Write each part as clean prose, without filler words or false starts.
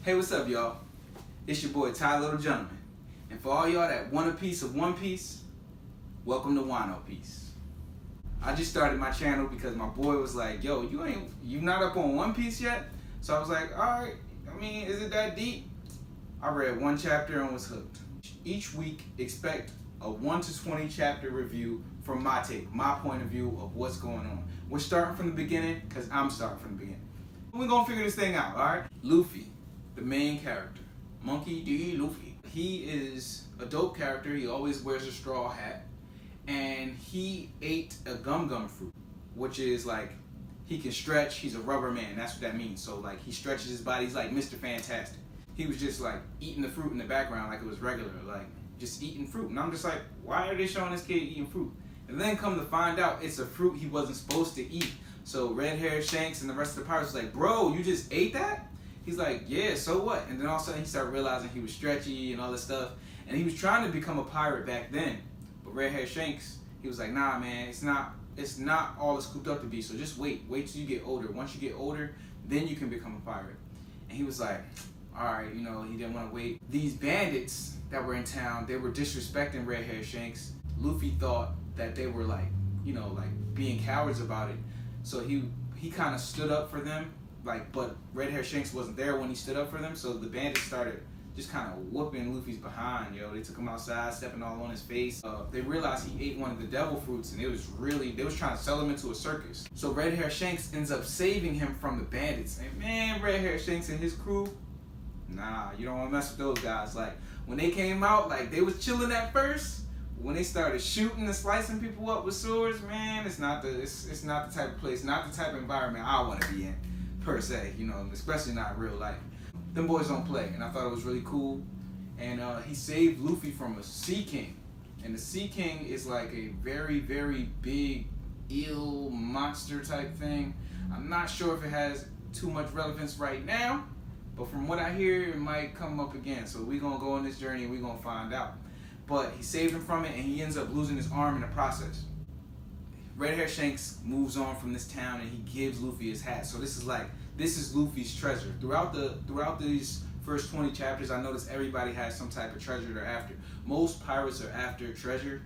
Hey, what's up, y'all? It's your boy, TyLoTheGentleman. And for all y'all that want a piece of One Piece, welcome to Wano Piece. I just started my channel because my boy was like, yo, you not up on One Piece yet? So I was like, alright, is it that deep? I read one chapter and was hooked. Each week, expect a 1 to 20 chapter review from my take, my point of view of what's going on. We're starting from the beginning because I'm starting from the beginning. We're gonna figure this thing out, alright? Luffy, the main character, Monkey D. Luffy. He is a dope character. He always wears a straw hat. And he ate a gum fruit, which is like, he can stretch. He's a rubber man. That's what that means. So like, he stretches his body. He's like Mr. Fantastic. He was just like eating the fruit in the background like it was regular, like just eating fruit. And I'm just like, why are they showing this kid eating fruit? And then come to find out, it's a fruit he wasn't supposed to eat. So red-haired Shanks and the rest of the pirates was like, bro, you just ate that? He's like, yeah, so what? And then all of a sudden he started realizing he was stretchy and all this stuff. And he was trying to become a pirate back then. But red-haired Shanks, he was like, nah, man, it's not all it's cooped up to be. So just wait till you get older. Once you get older, then you can become a pirate. And he was like, all right, he didn't want to wait. These bandits that were in town, they were disrespecting red-haired Shanks. Luffy thought that they were like being cowards about it. So he kind of stood up for them, but red-haired Shanks wasn't there when he stood up for them. So the bandits started just kind of whooping Luffy's behind, yo. They took him outside, stepping all on his face. They realized he ate one of the devil fruits, and they was trying to sell him into a circus. So red-haired Shanks ends up saving him from the bandits. And man, red-haired Shanks and his crew, nah, you don't want to mess with those guys. Like, when they came out, like, they was chilling at first. When they started shooting and slicing people up with swords, man, it's not the type of place, not the type of environment I want to be in, per se, especially not in real life. Them boys don't play, and I thought it was really cool. And he saved Luffy from a Seaking. And the Seaking is like a very, very big, eel monster type thing. I'm not sure if it has too much relevance right now, but from what I hear, it might come up again. So we're going to go on this journey and we're going to find out. But he saved him from it, and he ends up losing his arm in the process. Red-haired Shanks moves on from this town, and he gives Luffy his hat. So this is Luffy's treasure. Throughout these first 20 chapters, I noticed everybody has some type of treasure they're after. Most pirates are after treasure,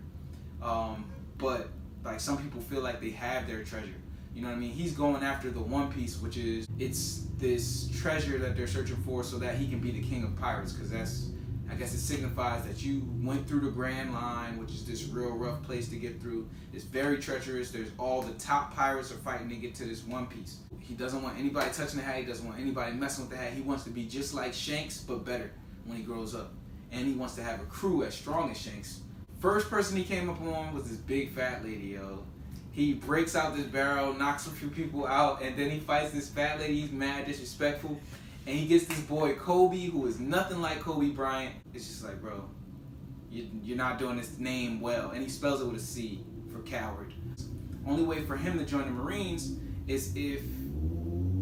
but like some people feel like they have their treasure. You know what I mean? He's going after the One Piece, which is, it's this treasure that they're searching for so that he can be the king of pirates, because I guess it signifies that you went through the Grand Line, which is this real rough place to get through. It's very treacherous. There's all the top pirates are fighting to get to this One Piece. He doesn't want anybody touching the hat. He doesn't want anybody messing with the hat. He wants to be just like Shanks, but better when he grows up. And he wants to have a crew as strong as Shanks. First person he came up on was this big fat lady, yo. He breaks out this barrel, knocks a few people out, and then he fights this fat lady. He's mad disrespectful. And he gets this boy Kobe, who is nothing like Kobe Bryant. It's just like, bro, you're not doing this name well. And he spells it with a C for coward. Only way for him to join the Marines is if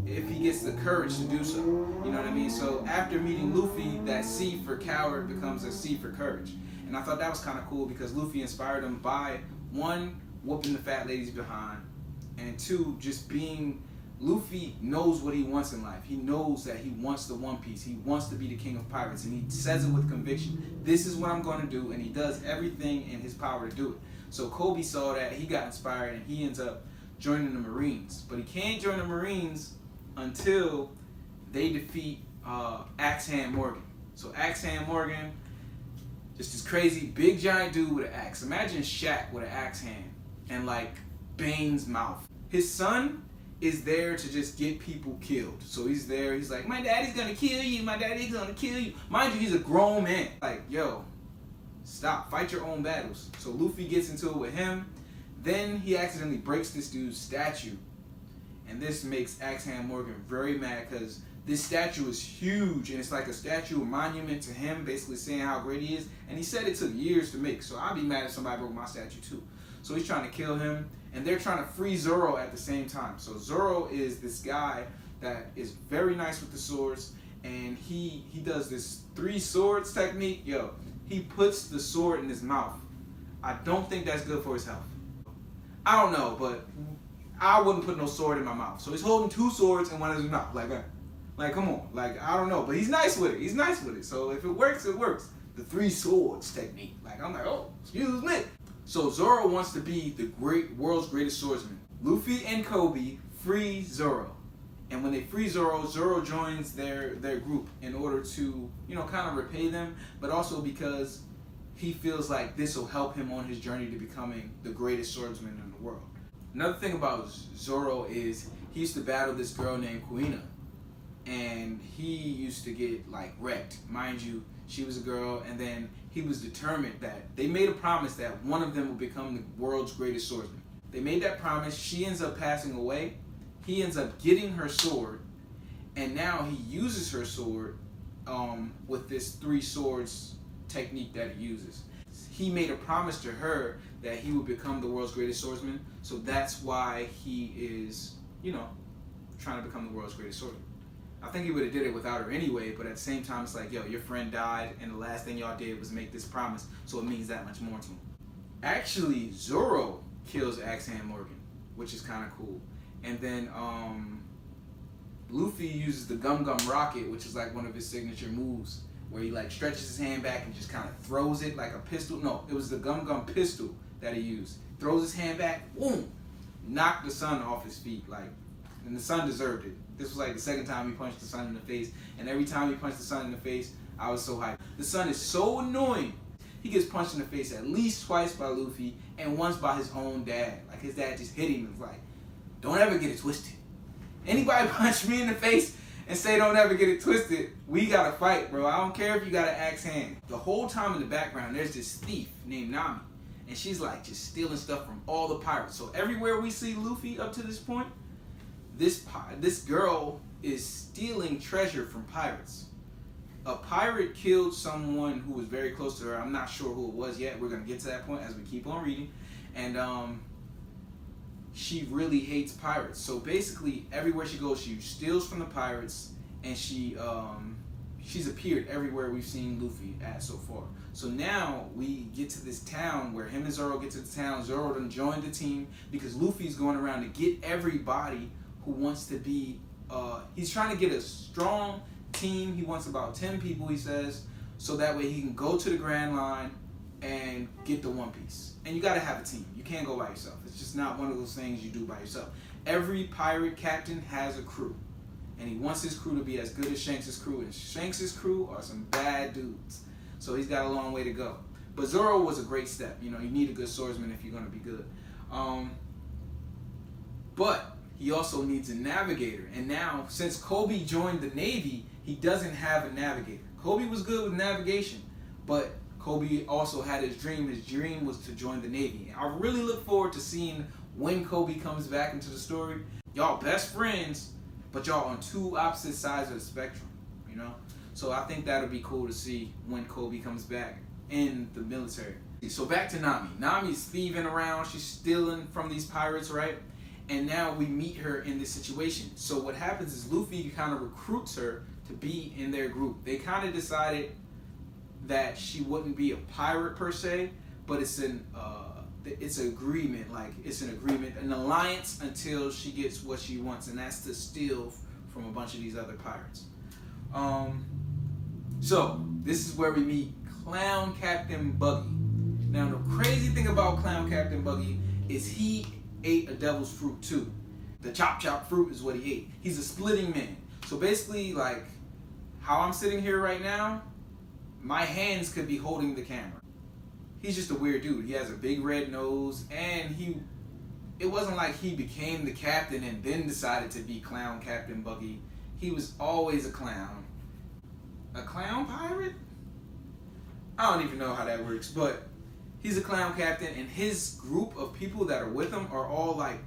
he gets the courage to do so. You know what I mean? So after meeting Luffy, that C for coward becomes a C for courage. And I thought that was kind of cool because Luffy inspired him by, one, whooping the fat ladies behind, and two, just being... Luffy knows what he wants in life. He knows that he wants the One Piece. He wants to be the king of pirates, and he says it with conviction. This is what I'm going to do, and he does everything in his power to do it. So Kobe saw that, he got inspired, and he ends up joining the Marines. But he can't join the Marines until they defeat Axehand Morgan. So Axehand Morgan, just this crazy big giant dude with an axe. Imagine Shaq with an axe hand and like Bane's mouth. His son is there to just get people killed. So he's there, he's like, my daddy's gonna kill you, my daddy's gonna kill you. Mind you, he's a grown man. Like, yo, stop, fight your own battles. So Luffy gets into it with him. Then he accidentally breaks this dude's statue. And this makes Axehand Morgan very mad because this statue is huge, and it's like a statue, a monument to him, basically saying how great he is. And he said it took years to make, so I'd be mad if somebody broke my statue too. So he's trying to kill him, and they're trying to free Zorro at the same time. So Zorro is this guy that is very nice with the swords, and he does this 3 swords technique. Yo, he puts the sword in his mouth. I don't think that's good for his health. I don't know, but I wouldn't put no sword in my mouth. So he's holding 2 swords and one in his mouth, like that. Like, come on. Like, I don't know. But he's nice with it. He's nice with it. So if it works, it works. The 3 swords technique. Like, I'm like, oh, excuse me. So Zorro wants to be the world's greatest swordsman. Luffy and Kobe free Zorro. And when they free Zorro, Zorro joins their group in order to, you know, kind of repay them, but also because he feels like this will help him on his journey to becoming the greatest swordsman in the world. Another thing about Zorro is he used to battle this girl named Kuina, and he used to get like wrecked. Mind you, she was a girl, and then he was determined that they made a promise that one of them would become the world's greatest swordsman. They made that promise. She ends up passing away. He ends up getting her sword, and now he uses her sword with this 3 swords technique that he uses. He made a promise to her that he would become the world's greatest swordsman, so that's why he is, you know, trying to become the world's greatest swordsman. I think he would have did it without her anyway, but at the same time, it's like, yo, your friend died, and the last thing y'all did was make this promise, so it means that much more to him. Actually, Zorro kills Axehand Morgan, which is kind of cool. And then Luffy uses the Gum Gum Rocket, which is like one of his signature moves, where he like stretches his hand back and just kind of throws it like a pistol. No, it was the Gum Gum pistol that he used. Throws his hand back, boom, knocked the sun off his feet, like, and the sun deserved it. This was like the second time he punched the sun in the face, and every time he punched the sun in the face, I was so hyped. The sun is so annoying. He gets punched in the face at least twice by Luffy, and once by his own dad. Like, his dad just hit him and was like, don't ever get it twisted. Anybody punch me in the face and say don't ever get it twisted, we gotta fight, bro. I don't care if you got an axe hand. The whole time in the background, there's this thief named Nami, and she's like just stealing stuff from all the pirates. So everywhere we see Luffy up to this point, this girl is stealing treasure from pirates. A pirate killed someone who was very close to her. I'm not sure who it was yet. We're gonna get to that point as we keep on reading. And she really hates pirates. So basically, everywhere she goes, she steals from the pirates, and she's appeared everywhere we've seen Luffy at so far. So now we get to this town where him and Zorro get to the town. Zorro done joined the team because Luffy's going around to get everybody who wants to be. He's trying to get a strong team. He wants about 10 people, he says, so that way he can go to the Grand Line and get the One Piece. And you gotta have a team. You can't go by yourself. It's just not one of those things you do by yourself. Every pirate captain has a crew, and he wants his crew to be as good as Shanks' crew, and Shanks' crew are some bad dudes. So he's got a long way to go. But Zorro was a great step. You know, you need a good swordsman if you're gonna be good. But he also needs a navigator. And now, since Kobe joined the Navy, he doesn't have a navigator. Kobe was good with navigation, but Kobe also had his dream. His dream was to join the Navy. I really look forward to seeing when Kobe comes back into the story. Y'all best friends, but y'all on 2 opposite sides of the spectrum, you know? So I think that'll be cool to see when Kobe comes back in the military. So back to Nami. Nami's thieving around. She's stealing from these pirates, right? And now we meet her in this situation. So what happens is Luffy kind of recruits her to be in their group. They kind of decided that she wouldn't be a pirate per se, but it's an agreement. Like, it's an agreement, an alliance until she gets what she wants, and that's to steal from a bunch of these other pirates. So this is where we meet Clown Captain Buggy. Now the crazy thing about Clown Captain Buggy is he ate a devil's fruit too. The chop fruit is what he ate. He's a splitting man. So basically, like how I'm sitting here right now, my hands could be holding the camera. He's just a weird dude. He has a big red nose, and it wasn't like he became the captain and then decided to be Clown Captain Buggy. He was always a clown. A clown pirate? I don't even know how that works, but he's a clown captain, and his group of people that are with him are all like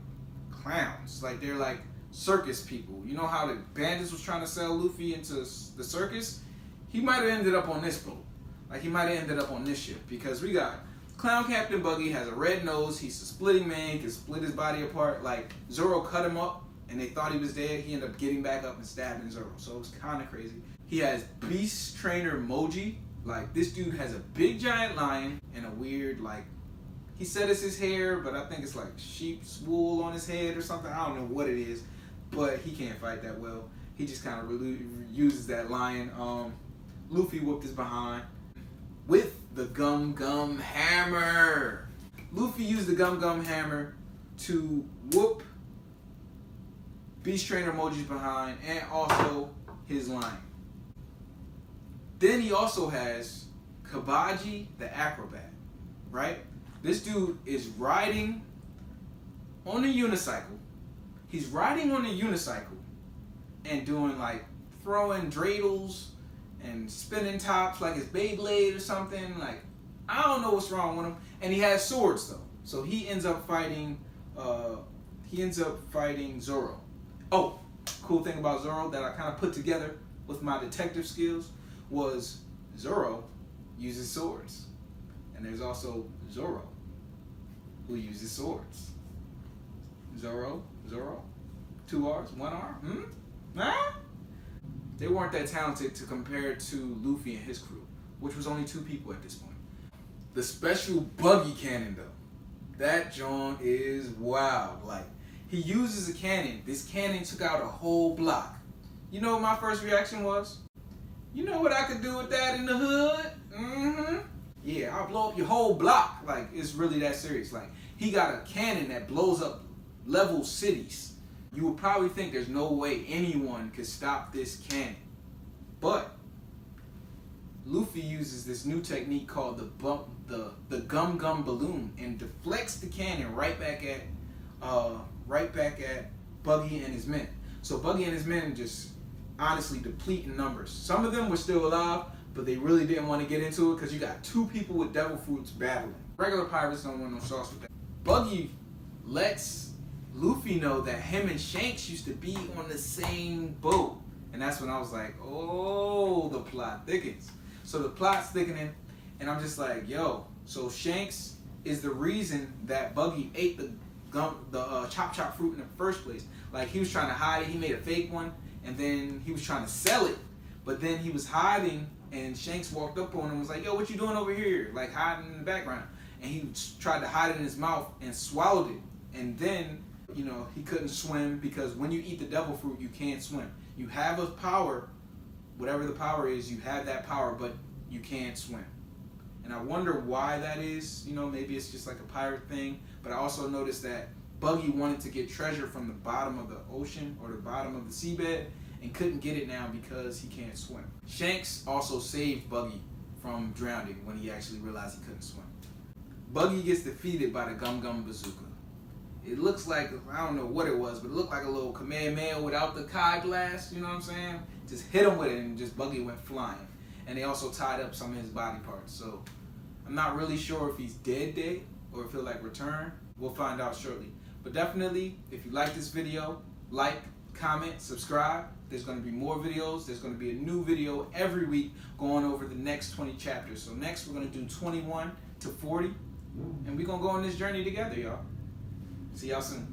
clowns. Like, they're like circus people. You know how the bandits was trying to sell Luffy into the circus? He might have ended up on this boat. Like, he might have ended up on this ship, because we got Clown Captain Buggy has a red nose. He's a splitting man. He can split his body apart. Like, Zorro cut him up, and they thought he was dead. He ended up getting back up and stabbing Zorro. So it was kind of crazy. He has Beast Trainer Moji. Like, this dude has a big giant lion and a weird, like, he said it's his hair, but I think it's like sheep's wool on his head or something. I don't know what it is, but he can't fight that well. he just kind of uses that line. Luffy whooped his behind with the Gum Gum Hammer. Luffy used the Gum Gum Hammer to whoop Beast Trainer Moji's behind and also his line. Then he also has Kabaji the Acrobat, right? This dude is riding on a unicycle. He's riding on a unicycle and doing like throwing dreidels and spinning tops like it's Beyblade or something. Like, I don't know what's wrong with him. And he has swords though. So he ends up fighting Zorro. Oh, cool thing about Zorro that I kind of put together with my detective skills was Zorro uses swords. And there's also Zorro who uses swords. Zorro, 2 R's, 1 R, Huh? They weren't that talented to compare to Luffy and his crew, which was only 2 people at this point. The special buggy cannon though, that joint is wild. Like, he uses a cannon. This cannon took out a whole block. You know what my first reaction was? You know what I could do with that in the hood? Yeah, I'll blow up your whole block. Like, it's really that serious. Like, he got a cannon that blows up level cities. You would probably think there's no way anyone could stop this cannon. But Luffy uses this new technique called the Gum Gum Balloon and deflects the cannon right back at Buggy and his men. So Buggy and his men just honestly deplete in numbers. Some of them were still alive, but they really didn't want to get into it because you got 2 people with devil fruits battling. Regular pirates don't want no sauce with that. Buggy lets Luffy know that him and Shanks used to be on the same boat. And that's when I was like, oh, the plot thickens. So the plot's thickening, and I'm just like, yo, so Shanks is the reason that Buggy ate the chop fruit in the first place. Like, he was trying to hide it. He made a fake one, and then he was trying to sell it. But then he was hiding, and Shanks walked up on him and was like, yo, what you doing over here? Like, hiding in the background. And he tried to hide it in his mouth and swallowed it. And then, you know, he couldn't swim because when you eat the devil fruit, you can't swim. You have a power, whatever the power is, you have that power, but you can't swim. And I wonder why that is. You know, maybe it's just like a pirate thing. But I also noticed that Buggy wanted to get treasure from the bottom of the ocean or the bottom of the seabed and couldn't get it now because he can't swim. Shanks also saved Buggy from drowning when he actually realized he couldn't swim. Buggy gets defeated by the Gum Gum Bazooka. It looks like, I don't know what it was, but it looked like a little Kamehameha without the Kai blast, you know what I'm saying? Just hit him with it and just Buggy went flying. And they also tied up some of his body parts. So I'm not really sure if he's dead or if he'll like return. We'll find out shortly. But definitely, if you like this video, like, comment, subscribe. There's going to be more videos. There's going to be a new video every week going over the next 20 chapters. So next we're going to do 21 to 40. And we're going to go on this journey together, y'all. See y'all soon.